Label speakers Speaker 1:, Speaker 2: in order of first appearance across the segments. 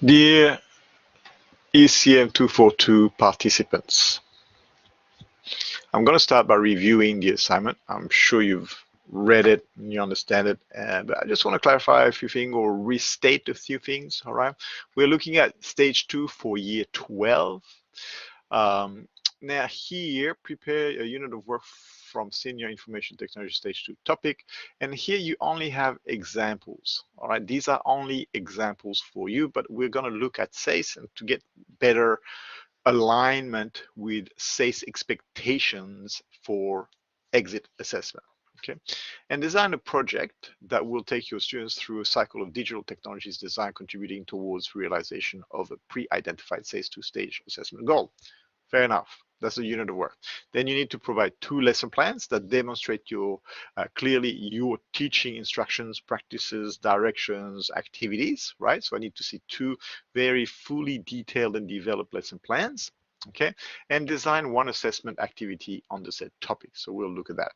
Speaker 1: Dear ECM 242 participants, I'm going to start by reviewing the assignment. I'm sure you've read it and you understand it, but I just want to clarify a few things or restate a few things, all right? We're looking at stage 2 for year 12. Now here, prepare a unit of work from senior information technology stage 2 topic. And here you only have examples, all right? These are only examples for you, but we're going to look at SACE and to get better alignment with SACE expectations for exit assessment. Okay, and design a project that will take your students through a cycle of digital technologies design contributing towards realization of a pre-identified SACE 2-stage assessment goal. Fair enough. That's a unit of work. Then you need to provide 2 lesson plans that demonstrate your clearly your teaching instructions, practices, directions, activities, right? So I need to see 2 very fully detailed and developed lesson plans, okay? And design 1 assessment activity on the said topic. So we'll look at that.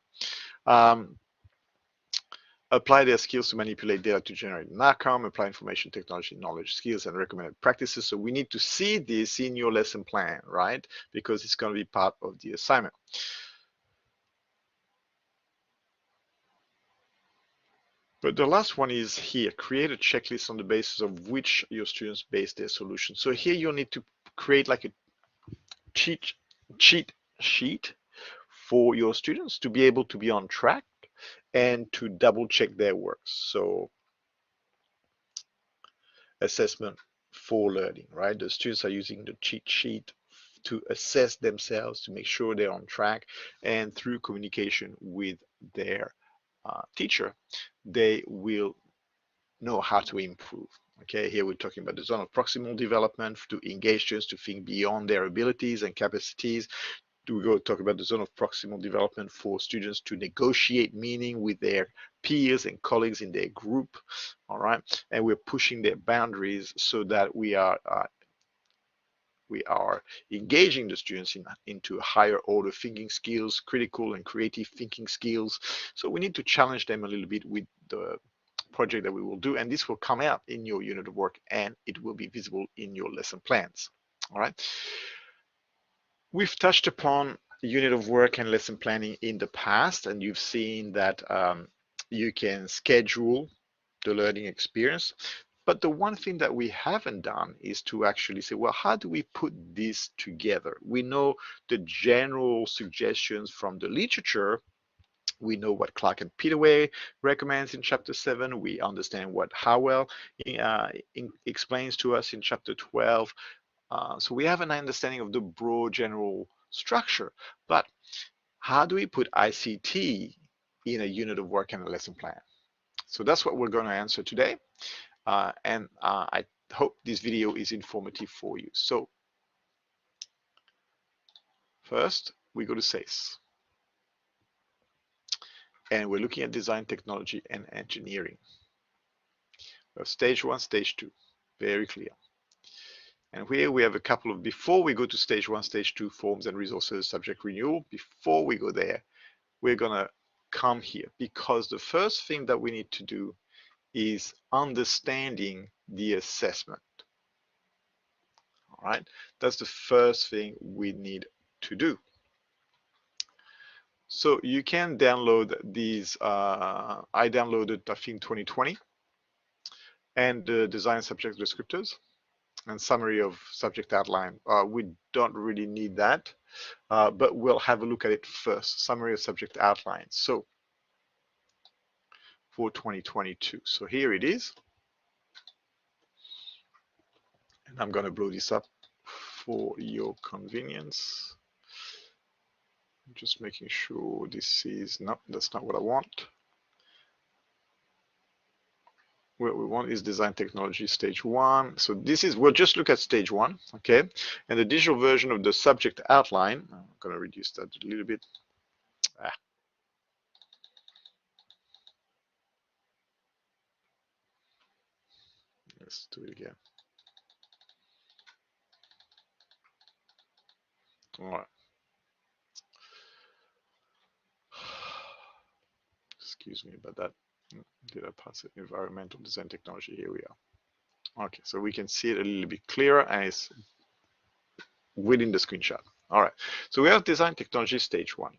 Speaker 1: Apply their skills to manipulate data to generate an outcome, apply information technology knowledge, skills, and recommended practices. So we need to see this in your lesson plan, right? Because it's going to be part of the assignment. But the last one is here, create a checklist on the basis of which your students base their solution. So here you'll need to create like a cheat sheet for your students to be able to be on track and to double check their work. So assessment for learning, right? The students are using the cheat sheet to assess themselves, to make sure they're on track, and through communication with their teacher, they will know how to improve. Okay, here we're talking about the zone of proximal development to engage students to think beyond their abilities and capacities. Do we go talk about the zone of proximal development for students to negotiate meaning with their peers and colleagues in their group, all right? And we're pushing their boundaries so that we are engaging the students into higher order thinking skills, critical and creative thinking skills. So we need to challenge them a little bit with the project that we will do, and this will come out in your unit of work and it will be visible in your lesson plans, all right? We've touched upon unit of work and lesson planning in the past, and you've seen that you can schedule the learning experience. But the one thing that we haven't done is to actually say, well, how do we put this together? We know the general suggestions from the literature. We know what Clark and Peterway recommends in chapter 7. We understand what Howell explains to us in chapter 12. So we have an understanding of the broad general structure, but how do we put ICT in a unit of work and a lesson plan? So that's what we're going to answer today. And I hope this video is informative for you. So first, we go to SACE. And we're looking at design, technology, and engineering. We have stage 1, stage 2, very clear. And here we have a couple of, before we go to stage 1, stage 2, forms and resources, subject renewal, before we go there, we're gonna come here because the first thing that we need to do is understanding the assessment. All right, that's the first thing we need to do. So you can download these, I downloaded, I think, 2020, and the design subject descriptors and summary of subject outline. We don't really need that, but we'll have a look at it first. Summary of subject outline. So for 2022. So here it is. And I'm going to blow this up for your convenience. I'm just making sure this is, no, that's not what I want. What we want is design technology stage 1. So this is, we'll just look at stage 1, okay? And the digital version of the subject outline, I'm going to reduce that a little bit. Let's do it again. All right. Excuse me about that. Did I pass it? Environmental design technology. Here we are. Okay, so we can see it a little bit clearer and it's within the screenshot. All right, so we have design technology stage 1,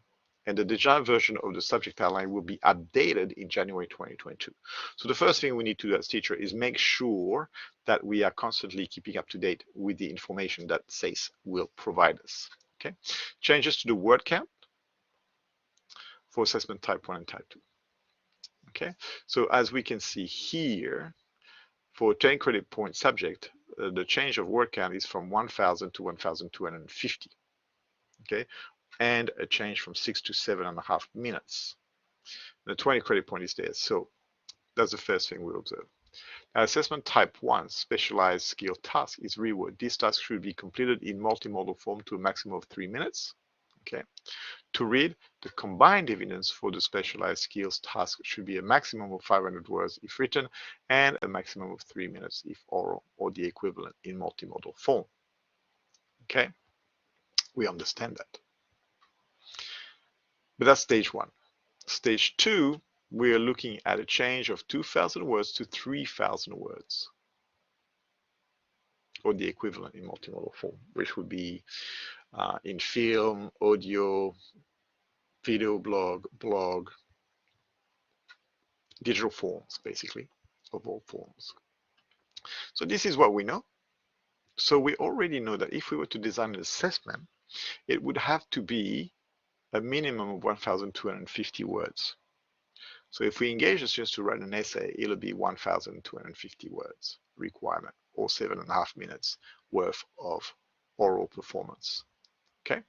Speaker 1: and the design version of the subject outline will be updated in January 2022. So the first thing we need to do as teacher is make sure that we are constantly keeping up to date with the information that SACE will provide us. Okay, changes to the word count for assessment type 1 and type 2. Okay, so as we can see here, for 10 credit point subject, the change of word count is from 1,000 to 1,250. Okay, and a change from 6 to 7.5 minutes. The 20 credit point is there, so that's the first thing we observe. Now, assessment type 1, specialized skill task, is reword. This task should be completed in multimodal form to a maximum of 3 minutes. Okay. To read, the combined evidence for the specialized skills task should be a maximum of 500 words if written and a maximum of 3 minutes if oral, or the equivalent in multimodal form. Okay, we understand that. But that's stage 1. Stage 2, we are looking at a change of 2,000 words to 3,000 words, or the equivalent in multimodal form, which would be in film, audio, video, blog, digital forms, basically, of all forms. So this is what we know. So we already know that if we were to design an assessment, it would have to be a minimum of 1,250 words. So if we engage the students to write an essay, it'll be 1,250 words requirement, or 7.5 minutes worth of oral performance. Okay.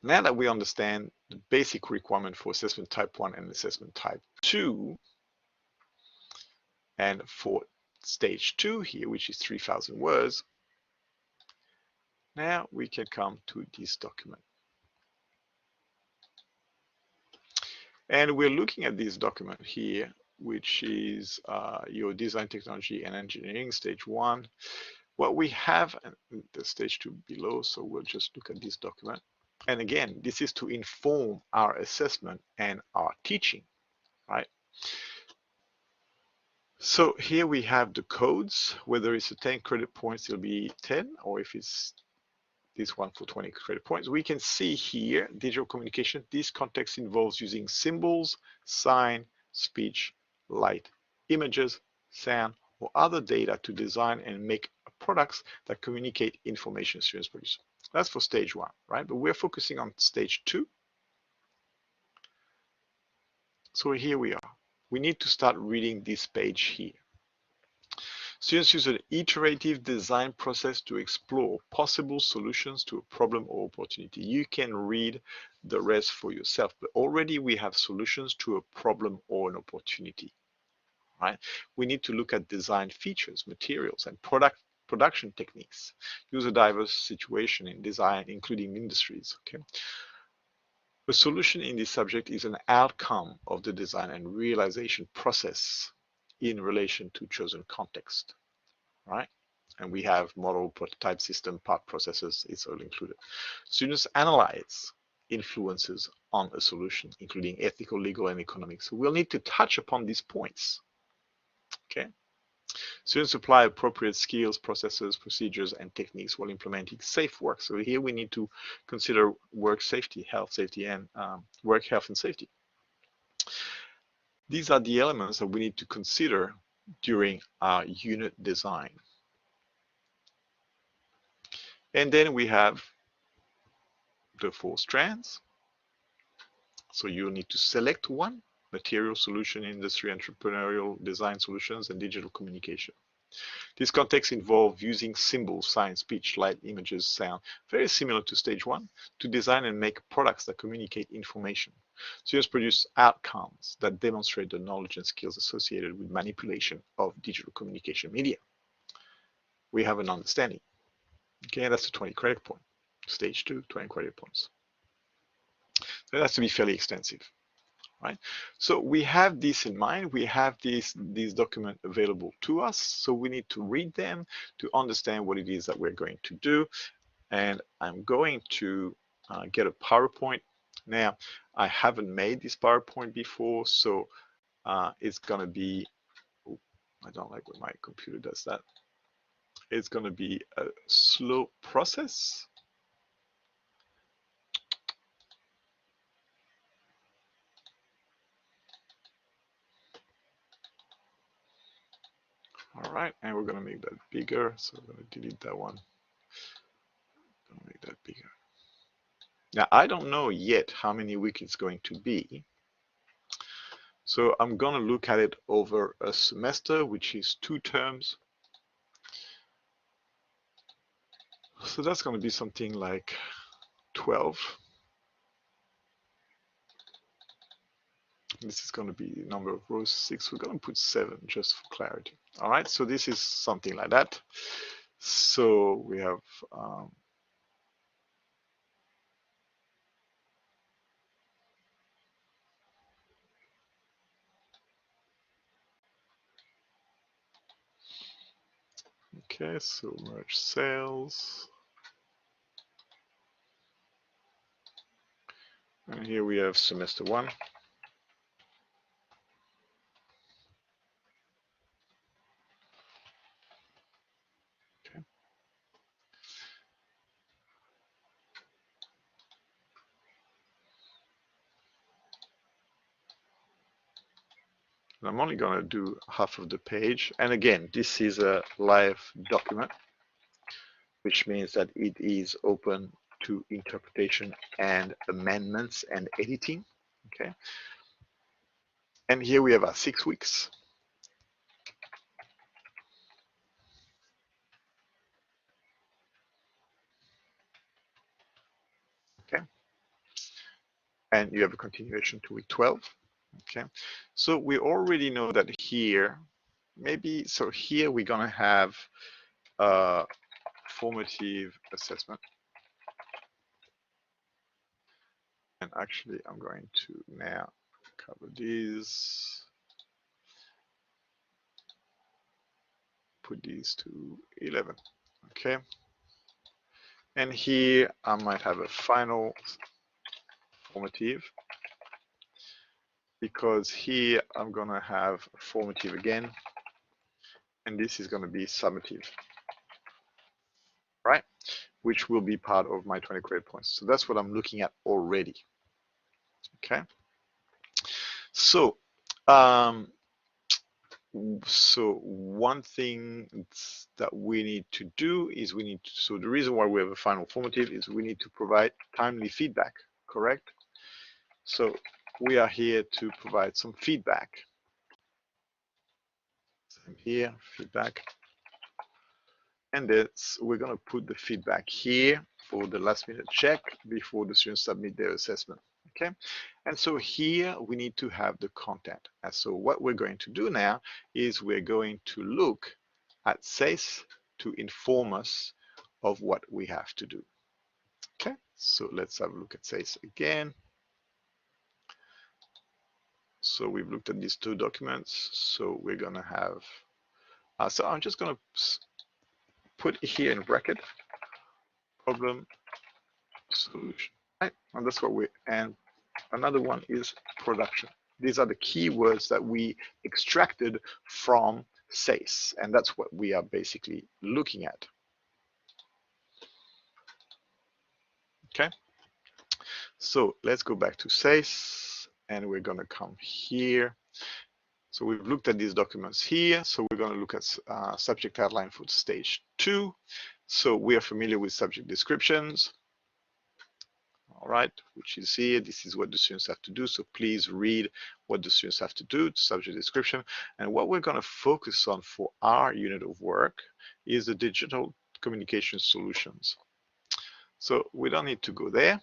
Speaker 1: Now that we understand the basic requirement for assessment type 1 and assessment type 2, and for stage 2 here, which is 3,000 words, now we can come to this document. And we're looking at this document here, which is your design technology and engineering stage 1. What we have the stage 2 below, so we'll just look at this document. And again, this is to inform our assessment and our teaching, right? So here we have the codes. Whether it's a 10 credit points, it'll be 10, or if it's this one for 20 credit points. We can see here, digital communication. This context involves using symbols, sign, speech, light, images, sound, or other data to design and make products that communicate information students produce. That's for stage 1, right? But we're focusing on stage 2. So here we are. We need to start reading this page here. Students use an iterative design process to explore possible solutions to a problem or opportunity. You can read the rest for yourself, but already we have solutions to a problem or an opportunity, right? We need to look at design features, materials, and production techniques. Use a diverse situation in design, including industries, okay? The solution in this subject is an outcome of the design and realization process in relation to chosen context, right? And we have model, prototype, system, part, processes, it's all included. Students analyze influences on a solution, including ethical, legal, and economic. So we'll need to touch upon these points, okay? Students apply appropriate skills, processes, procedures, and techniques while implementing safe work. So here we need to consider work safety, health safety, and work health and safety. These are the elements that we need to consider during our unit design. And then we have the 4 strands. So you need to select one: material, solution, industry, entrepreneurial, design solutions, and digital communication. This context involves using symbols, signs, speech, light, images, sound, very similar to stage 1, to design and make products that communicate information. Students produce outcomes that demonstrate the knowledge and skills associated with manipulation of digital communication media. We have an understanding. Okay, that's the 20 credit point. Stage 2, 20 credit points. So it has to be fairly extensive. Right? So we have this in mind, we have this document available to us, so we need to read them to understand what it is that we're going to do. And I'm going to get a PowerPoint. Now, I haven't made this PowerPoint before, so it's going to be, oh, I don't like when my computer does that. It's going to be a slow process. All right, and we're going to make that bigger. So we're going to delete that one. Going to make that bigger. Now, I don't know yet how many weeks it's going to be. So I'm going to look at it over a semester, which is 2 terms. So that's going to be something like 12. This is going to be number of rows 6. We're going to put 7 just for clarity. All right, so this is something like that. So we have okay, so merge cells. And here we have semester 1. Okay. And I'm only going to do half of the page. And again, this is a live document, which means that it is open to interpretation and amendments and editing. Okay. And here we have our 6 weeks. Okay. And you have a continuation to week 12. Okay. So we already know that here, maybe, so here we're going to have a formative assessment. And actually, I'm going to now cover these. Put these to 11. Okay. And here I might have a final formative, because here I'm going to have formative again, and this is going to be summative, right? Which will be part of my 20 credit points. So that's what I'm looking at already. Okay. So, one thing that we need to do is so the reason why we have a final formative is we need to provide timely feedback, correct? So we are here to provide some feedback. Same here, feedback. And we're going to put the feedback here for the last minute check before the students submit their assessment. Okay, and so here we need to have the content. And so what we're going to do now is we're going to look at SACE to inform us of what we have to do. Okay, so let's have a look at SACE again. So we've looked at these 2 documents. So we're going to have, so I'm just going to put here in bracket problem solution, right? And that's what and another one is production. These are the keywords that we extracted from SACE, and that's what we are basically looking at. Okay, so let's go back to SACE, and we're going to come here. So we've looked at these documents here. So we're going to look at subject outline for stage 2. So we are familiar with subject descriptions. All right, which is here. This is what the students have to do. So please read what the students have to do, subject description. And what we're going to focus on for our unit of work is the digital communication solutions. So we don't need to go there,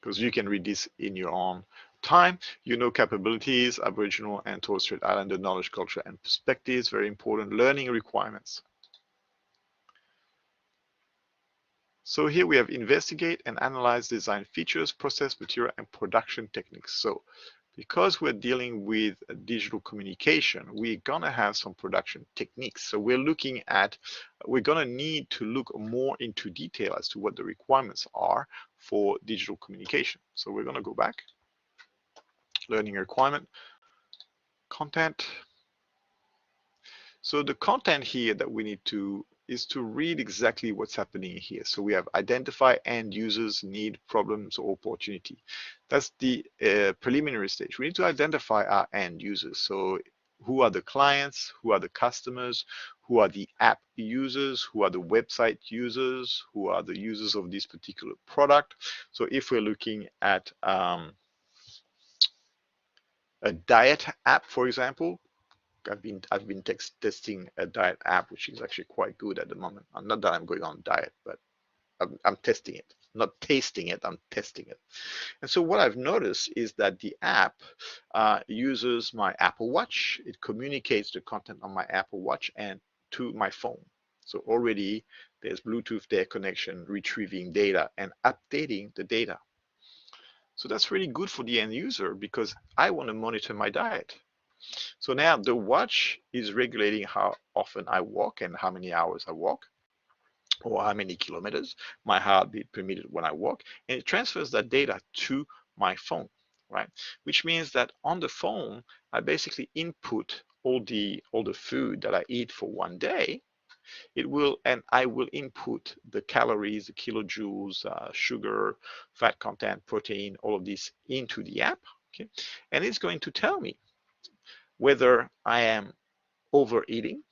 Speaker 1: because you can read this in your own time. You know, capabilities, Aboriginal and Torres Strait Islander knowledge, culture, and perspectives, very important. Learning requirements. So here we have investigate and analyze design features, process, material, and production techniques. So because we're dealing with digital communication, we're gonna have some production techniques. So we're gonna need to look more into detail as to what the requirements are for digital communication. So we're gonna go back learning requirement, content. So the content here that we need to is to read exactly what's happening here. So we have identify end users, need, problems, or opportunity. That's the preliminary stage. We need to identify our end users. So who are the clients, who are the customers, who are the app users, who are the website users, who are the users of this particular product. So if we're looking at a diet app, for example, I've been testing a diet app, which is actually quite good at the moment. Not that I'm going on diet, but I'm testing it. Not tasting it, I'm testing it. And so what I've noticed is that the app uses my Apple Watch. It communicates the content on my Apple Watch and to my phone. So already there's Bluetooth there connection, retrieving data and updating the data. So that's really good for the end user because I want to monitor my diet. So now the watch is regulating how often I walk and how many hours I walk, or how many kilometers, my heartbeat per minute when I walk, and it transfers that data to my phone, right? Which means that on the phone, I basically input all the food that I eat for one day. And I will input the calories, the kilojoules, sugar, fat content, protein, all of this into the app, okay? And it's going to tell me whether I am overeating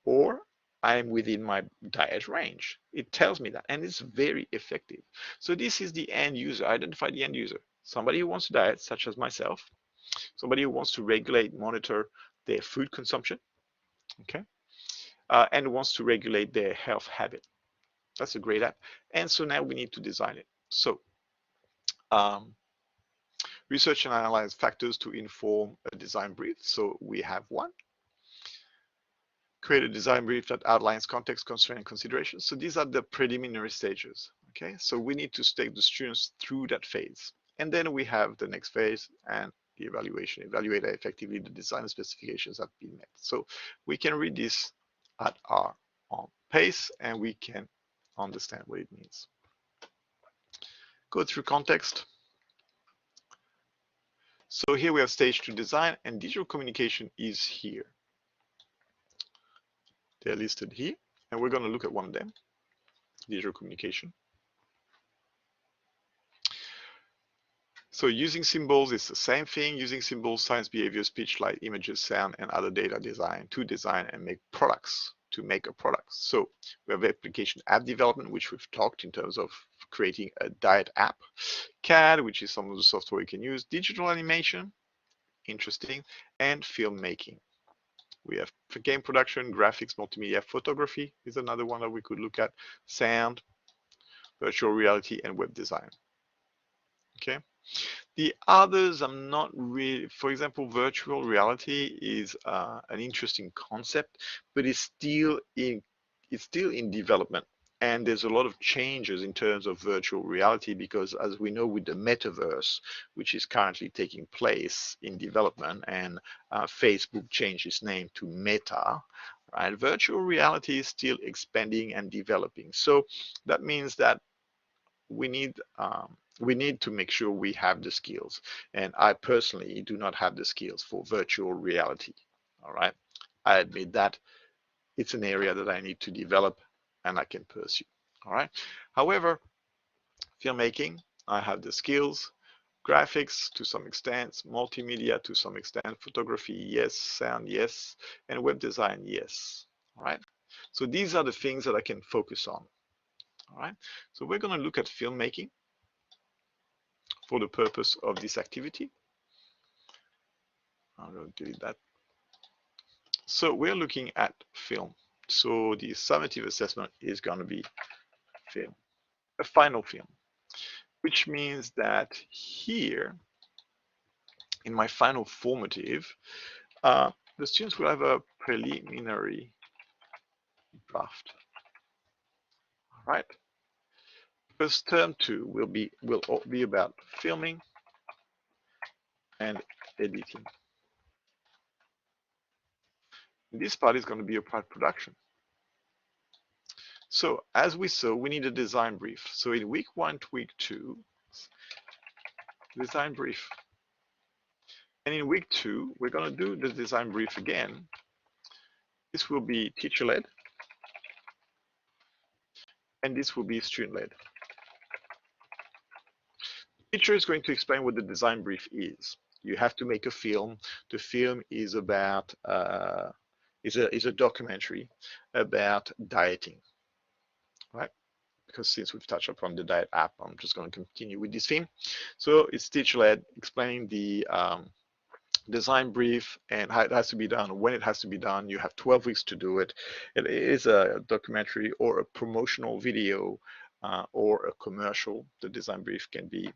Speaker 1: or I am within my diet range. It tells me that, and it's very effective. So this is the end user. Identify the end user. Somebody who wants to diet, such as myself. Somebody who wants to regulate, monitor their food consumption, okay, and wants to regulate their health habit. That's a great app. And so now we need to design it. So research and analyze factors to inform a design brief. So we have one. Create a design brief that outlines context, constraint, and considerations. So these are the preliminary stages. Okay, so we need to take the students through that phase. And then we have the next phase and the evaluation. Evaluate how effectively the design specifications have been met. So we can read this at our own pace and we can understand what it means. Go through context. So here we have stage 2 design, and digital communication is here. They're listed here, and we're going to look at one of them, digital communication. So using symbols is the same thing. Using symbols, science, behavior, speech, light, images, sound, and other data design to design and make products, to make a product. So we have application app development, which we've talked in terms of creating a diet app. CAD, which is some of the software you can use. Digital animation, interesting, and filmmaking. We have game production, graphics, multimedia, photography is another one that we could look at, sound, virtual reality, and web design. Okay. The others, I'm not really, for example, virtual reality is an interesting concept, but it's still in development. And there's a lot of changes in terms of virtual reality because, as we know, with the metaverse, which is currently taking place in development, and Facebook changed its name to Meta, right? Virtual reality is still expanding and developing. So that means that we need to make sure we have the skills. And I personally do not have the skills for virtual reality. All right, I admit that it's an area that I need to develop and I can pursue. All right. However, filmmaking, I have the skills. Graphics to some extent, multimedia to some extent, photography, yes, sound, yes, and web design, yes. All right. So these are the things that I can focus on. All right. So we're going to look at filmmaking for the purpose of this activity. I'm going to delete that. So we're looking at film. So the summative assessment is going to be film, a final film, which means that here in my final formative, the students will have a preliminary draft. All right. Because term 2 will be about filming and editing. This part is going to be about production. So as we saw, we need a design brief. So in week 1 to week 2, design brief. And in week 2, we're going to do the design brief again. This will be teacher-led, and this will be student-led. Teacher is going to explain what the design brief is. You have to make a film. The film is about is a documentary about dieting, right? Because since we've touched upon the diet app, I'm just going to continue with this theme. So it's teacher-led, explaining the design brief and how it has to be done, when it has to be done. You have 12 weeks to do it. It is a documentary or a promotional video or a commercial. The design brief can be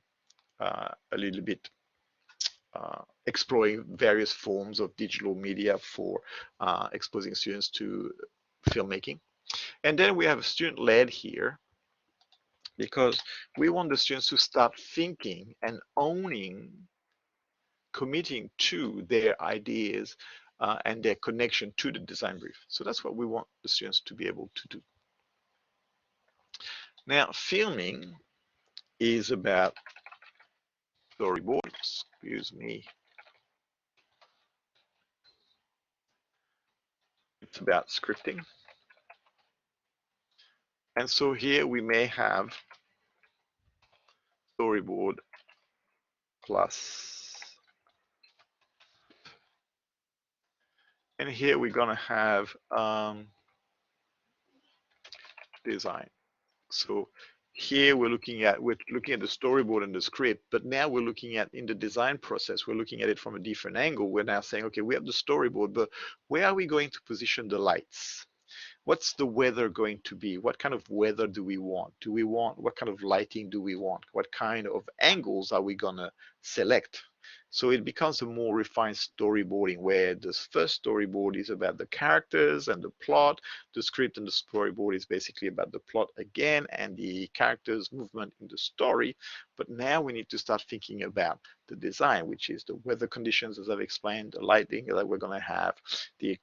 Speaker 1: a little bit exploring various forms of digital media for exposing students to filmmaking. And then we have student-led here, because we want the students to start thinking and owning, committing to their ideas and their connection to the design brief. So that's what we want the students to be able to do. Now, filming is about storyboard. Excuse me. It's about scripting. And so here we may have storyboard plus, and here we're going to have design. So here we're looking at the storyboard and the script, but now we're looking at, in the design process, we're looking at it from a different angle. We're now saying, okay, we have the storyboard, but where are we going to position the lights? What's the weather going to be? What kind of weather do we want? What kind of lighting do we want? What kind of angles are we gonna select? So it becomes a more refined storyboarding, where the first storyboard is about the characters and the plot. The script and the storyboard is basically about the plot again and the characters' movement in the story. But now we need to start thinking about the design, which is the weather conditions, as I've explained, the lighting that we're gonna have, the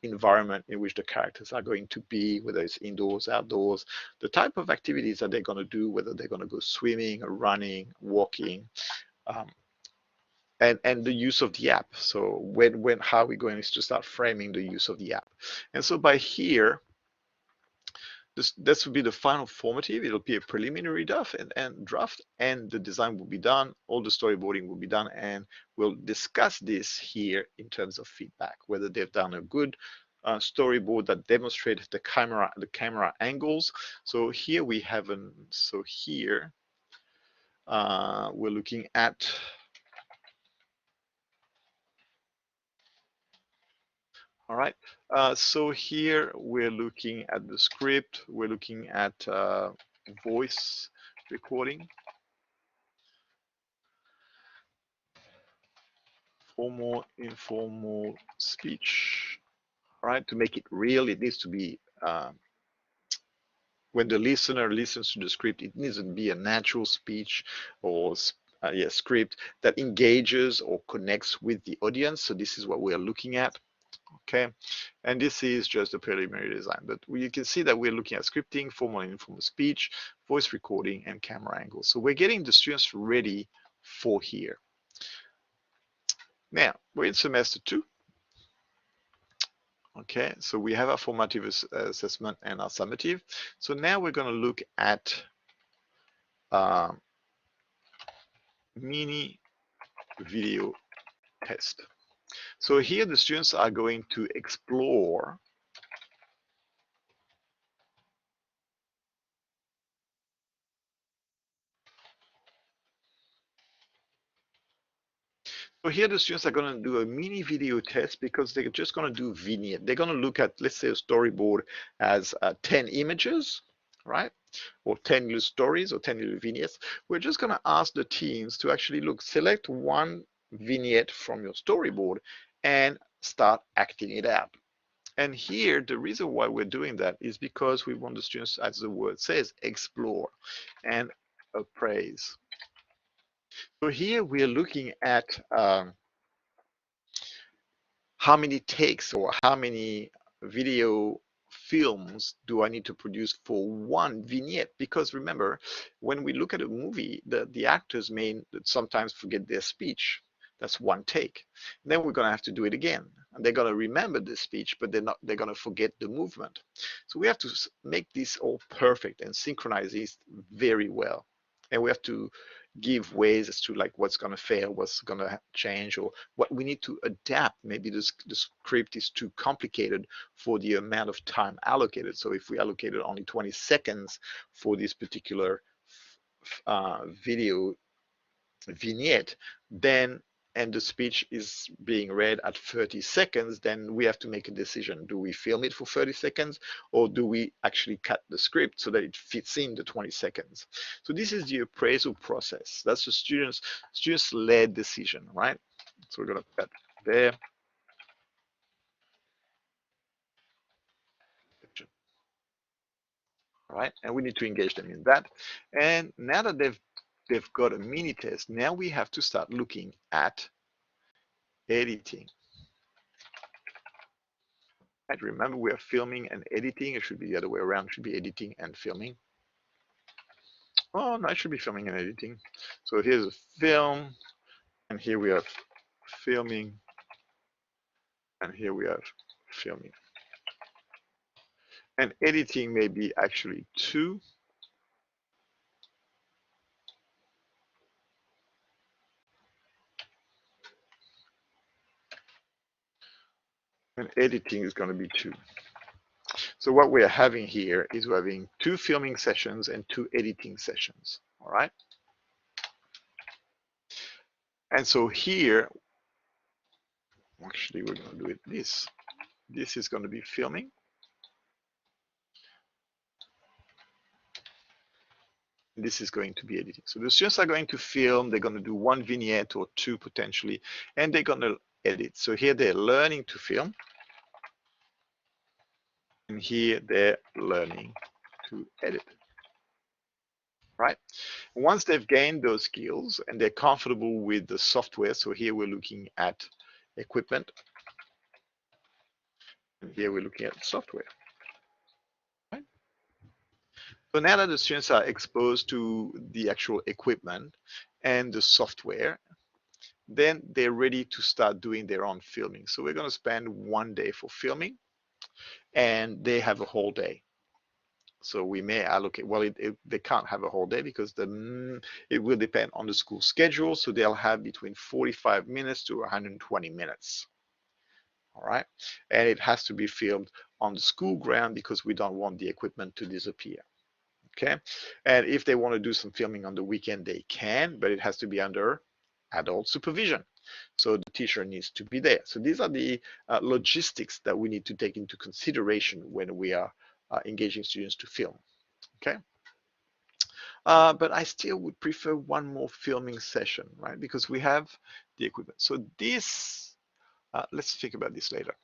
Speaker 1: environment in which the characters are going to be, whether it's indoors, outdoors, the type of activities that they're going to do, whether they're going to go swimming or running, walking, um, and the use of the app. So how are we going to start framing the use of the app? And so by here, this will be the final formative. It'll be a preliminary draft, and the design will be done. All the storyboarding will be done, and we'll discuss this here in terms of feedback, whether they've done a good storyboard that demonstrates the camera angles. So here we have here we're looking at all right. So here we're looking at the script. We're looking at voice recording, formal, informal speech. All right. To make it real, it needs to be when the listener listens to the script, it needs to be a natural speech or script that engages or connects with the audience. So this is what we are looking at. Okay, and this is just a preliminary design, but you can see that we're looking at scripting, formal and informal speech, voice recording, and camera angles. So we're getting the students ready for here. Now, we're in semester 2. Okay, so we have our formative assessment and our summative. So now we're going to look at mini video test. So here the students are going to explore So here the students are going to do a mini video test, because they're just going to do vignette. They're going to look at, let's say, a storyboard as 10 images, right? Or 10 little stories or 10 little vignettes. We're just going to ask the teams to actually select one vignette from your storyboard and start acting it out. And here, the reason why we're doing that is because we want the students, as the word says, explore and appraise. So here we are looking at how many takes or how many video films do I need to produce for one vignette? Because remember, when we look at a movie, the actors may sometimes forget their speech. That's one take. And then we're going to have to do it again. And they're going to remember the speech, but they're going to forget the movement. So we have to make this all perfect and synchronize this very well. And we have to give ways as to like what's going to fail, what's going to change, or what we need to adapt. Maybe the script is too complicated for the amount of time allocated. So if we allocated only 20 seconds for this particular video vignette, then and the speech is being read at 30 seconds, then we have to make a decision. Do we film it for 30 seconds or do we actually cut the script so that it fits in the 20 seconds? So this is the appraisal process. That's the students-led decision, right? So we're going to put that there. All right, and we need to engage them in that. And now that they've got a mini test, now we have to start looking at editing. Right, remember we are filming and editing. It should be the other way around. It should be editing and filming. Oh, no, it should be filming and editing. So here's a film, and here we have filming, and here we have filming. And editing may be actually 2. And editing is going to be 2. So what we're having here is we're having 2 filming sessions and 2 editing sessions, all right? And so here, actually we're going to do it this. This is going to be filming. This is going to be editing. So the students are going to film, they're going to do 1 vignette or 2 potentially, and they're going to edit. So here they're learning to film. And here they're learning to edit, right? Once they've gained those skills and they're comfortable with the software, so here we're looking at equipment, and here we're looking at software, right? So now that the students are exposed to the actual equipment and the software, then they're ready to start doing their own filming. So we're going to spend 1 day for filming, and they have a whole day. So we may allocate, well, they can't have a whole day because it will depend on the school schedule. So they'll have between 45 minutes to 120 minutes. All right. And it has to be filmed on the school ground because we don't want the equipment to disappear. Okay. And if they want to do some filming on the weekend, they can, but it has to be under adult supervision. So the teacher needs to be there. So these are the logistics that we need to take into consideration when we are engaging students to film. Okay. But I still would prefer 1 more filming session, right? Because we have the equipment. So this, let's think about this later.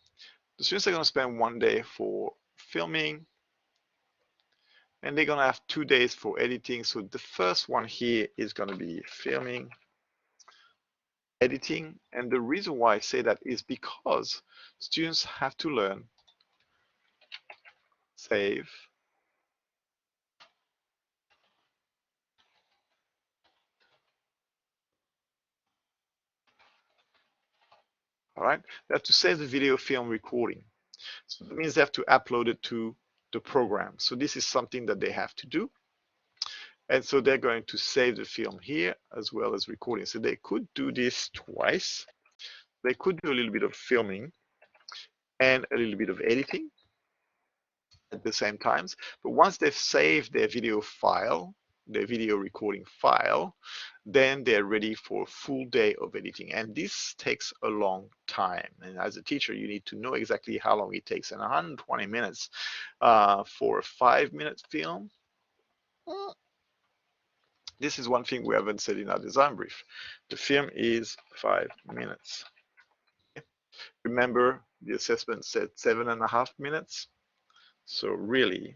Speaker 1: The students are going to spend 1 day for filming, and they're going to have 2 days for editing. So the first one here is going to be filming, editing. And the reason why I say that is because students have to learn, save, all right? They have to save the video film recording. So that means they have to upload it to the program. So this is something that they have to do. And so they're going to save the film here as well as recording. So they could do this twice. They could do a little bit of filming and a little bit of editing at the same times. But once they've saved their video file, their video recording file, then they're ready for a full day of editing. And this takes a long time. And as a teacher, you need to know exactly how long it takes. And 120 minutes for a 5-minute film, this is one thing we haven't said in our design brief. The film is 5 minutes. Remember, the assessment said 7.5 minutes. So really,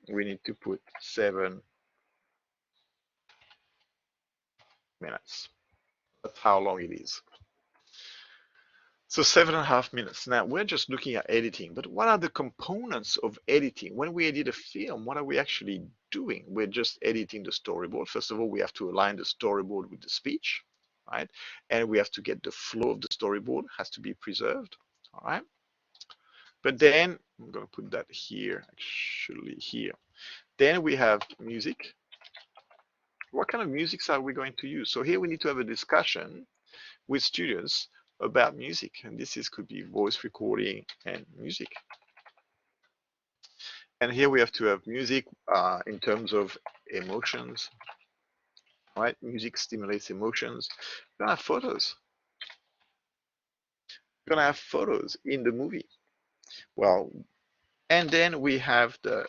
Speaker 1: we need to put 7 minutes. That's how long it is. So 7.5 minutes. Now we're just looking at editing, but what are the components of editing? When we edit a film, what are we actually doing? We're just editing the storyboard. First of all, we have to align the storyboard with the speech. right? And we have to get the flow of the storyboard has to be preserved, all right? But then I'm going to put that here, actually here. Then we have music. What kind of music are we going to use? So here we need to have a discussion with students about music, and this is could be voice recording and music. And here we have to have music in terms of emotions, right? Music stimulates emotions. We're gonna have photos. We're gonna have photos in the movie. Well, and then we have the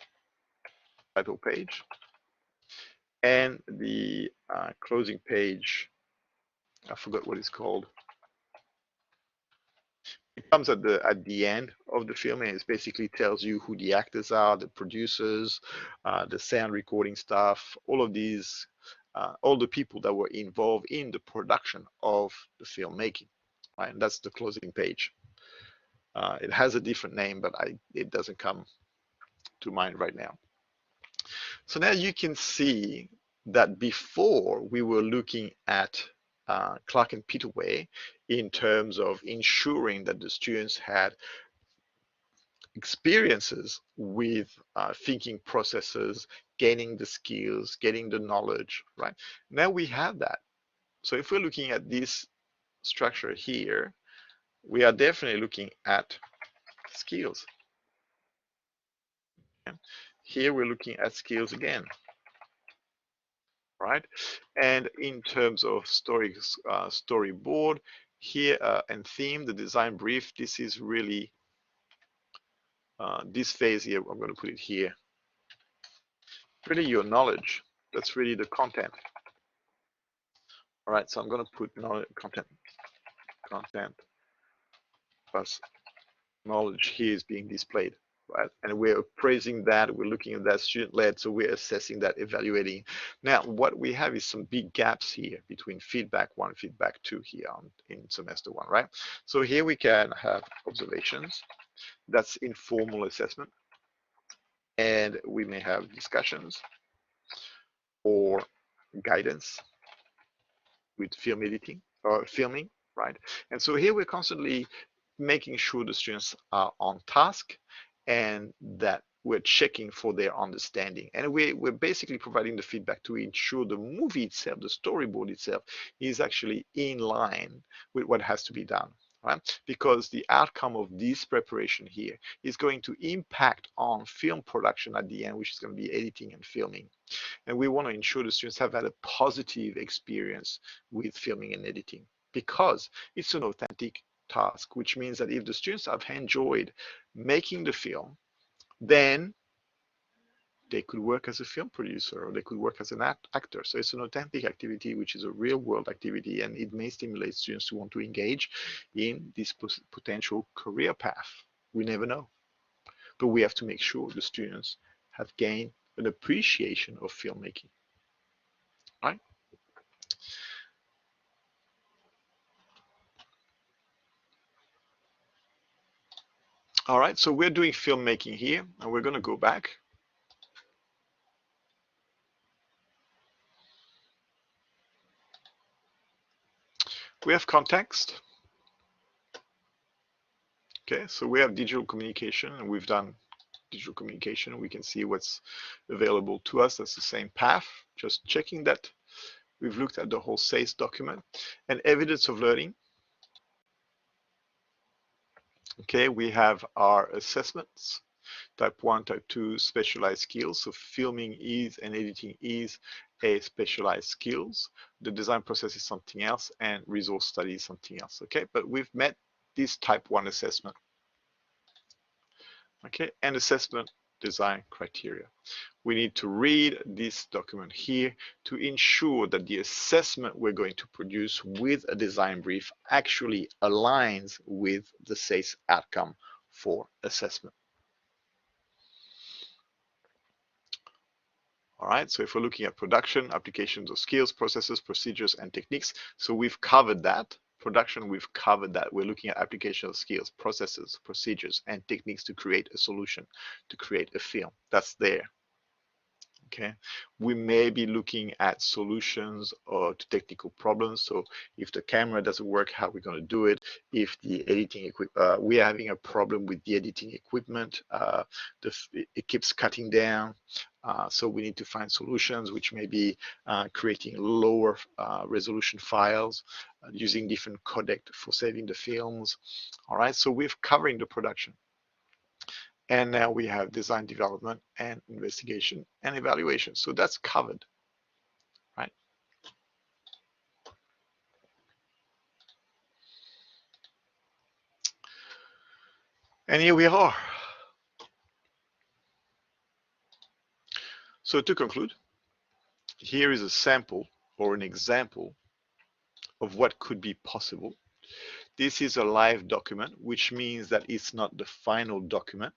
Speaker 1: title page and the closing page. I forgot what it's called. It comes at the end of the film, and it basically tells you who the actors are, the producers, the sound recording staff, all of these, all the people that were involved in the production of the filmmaking. Right, and that's the closing page. It has a different name, but it doesn't come to mind right now. So now you can see that before we were looking at Clark and Peterway in terms of ensuring that the students had experiences with thinking processes, gaining the skills, getting the knowledge, right? Now we have that. So if we're looking at this structure here, we are definitely looking at skills. Okay? Here we're looking at skills again, right? And in terms of storyboard, here and theme, the design brief, this is really this phase here, I'm going to put it here. Really your knowledge, that's really the content. All right, so I'm going to put knowledge, content plus knowledge here is being displayed, right? And we're appraising that, we're looking at that student-led, so we're assessing that, evaluating. Now, what we have is some big gaps here between feedback 1, feedback 2 here in semester 1, right? So here we can have observations, that's informal assessment, and we may have discussions or guidance with film editing or filming, right? And so here we're constantly making sure the students are on task and that we're checking for their understanding. And we're basically providing the feedback to ensure the movie itself, the storyboard itself, is actually in line with what has to be done. Right? Because the outcome of this preparation here is going to impact on film production at the end, which is going to be editing and filming. And we want to ensure the students have had a positive experience with filming and editing because it's an authentic task, which means that if the students have enjoyed making the film, then they could work as a film producer or they could work as an actor. So it's an authentic activity, which is a real world activity, and it may stimulate students to want to engage in this potential career path. We never know. But we have to make sure the students have gained an appreciation of filmmaking. Right? All right, so we're doing filmmaking here, and we're going to go back. We have context. Okay, so we have digital communication, and we've done digital communication. We can see what's available to us. That's the same path. Just checking that we've looked at the whole SACE document. And evidence of learning. Okay, we have our assessments. Type 1, type 2, specialized skills. So filming is and editing is a specialized skills. The design process is something else, and resource study is something else. Okay, but we've met this type 1 assessment. Okay, and assessment design criteria. We need to read this document here to ensure that the assessment we're going to produce with a design brief actually aligns with the SACE outcome for assessment. All right, so if we're looking at production, applications of skills, processes, procedures, and techniques, so we've covered that. Production, we've covered that. We're looking at application of skills, processes, procedures, and techniques to create a solution, to create a film. That's there. Okay, we may be looking at solutions to technical problems. So if the camera doesn't work, how are we going to do it? If the editing equipment, we're having a problem with the editing equipment, it keeps cutting down. So we need to find solutions, which may be creating lower resolution files, using different codec for saving the films. All right, so we're covering the production. And now we have design development and investigation and evaluation. So that's covered, right? And here we are. So to conclude, here is a sample or an example of what could be possible. This is a live document, which means that it's not the final document,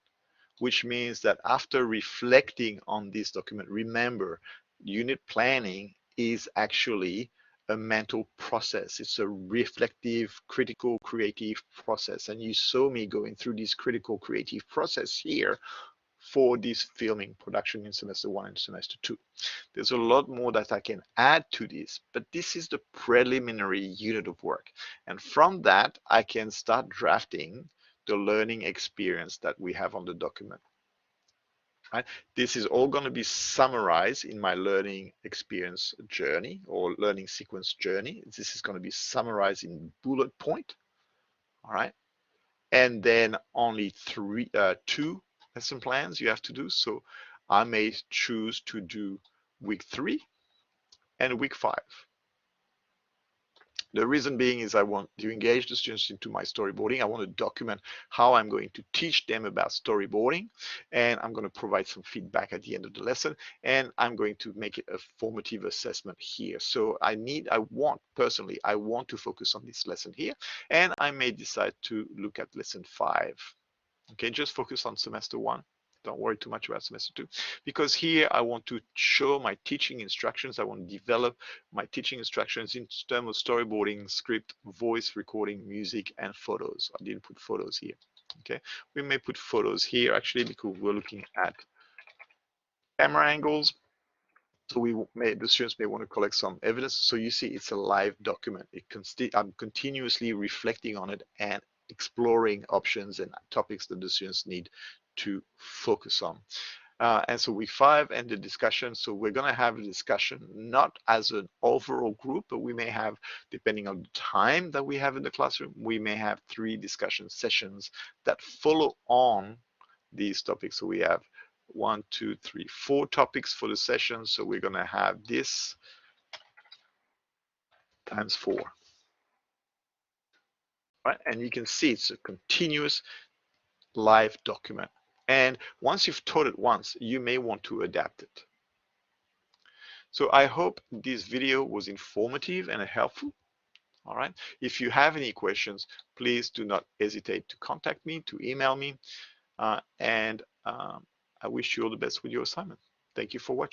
Speaker 1: which means that after reflecting on this document, remember, unit planning is actually a mental process. It's a reflective, critical, creative process. And you saw me going through this critical, creative process here for this filming production in semester 1 and semester 2. There's a lot more that I can add to this, but this is the preliminary unit of work. And from that, I can start drafting the learning experience that we have on the document. Right? This is all going to be summarized in my learning experience journey or learning sequence journey. This is going to be summarized in bullet point. All right. And then only two lesson plans you have to do. So I may choose to do week 3 and week 5. The reason being is I want to engage the students into my storyboarding. I want to document how I'm going to teach them about storyboarding, and I'm going to provide some feedback at the end of the lesson, and I'm going to make it a formative assessment here. So I want to focus on this lesson here, and I may decide to look at lesson 5. Okay, just focus on semester 1. Don't worry too much about semester 2, because here I want to show my teaching instructions. I want to develop my teaching instructions in terms of storyboarding, script, voice recording, music, and photos. I didn't put photos here. Okay, we may put photos here actually because we're looking at camera angles. So the students may want to collect some evidence. So you see, it's a live document. I'm continuously reflecting on it and exploring options and topics that the students need to focus on. And so week 5 and the discussion. So we're going to have a discussion, not as an overall group, but we may have, depending on the time that we have in the classroom, we may have 3 discussion sessions that follow on these topics. So we have 1, 2, 3, 4 topics for the session. So we're going to have this times 4. Right? And you can see it's a continuous live document. And once you've taught it once, you may want to adapt it. So I hope this video was informative and helpful. All right. If you have any questions, please do not hesitate to contact me, to email me. I wish you all the best with your assignment. Thank you for watching.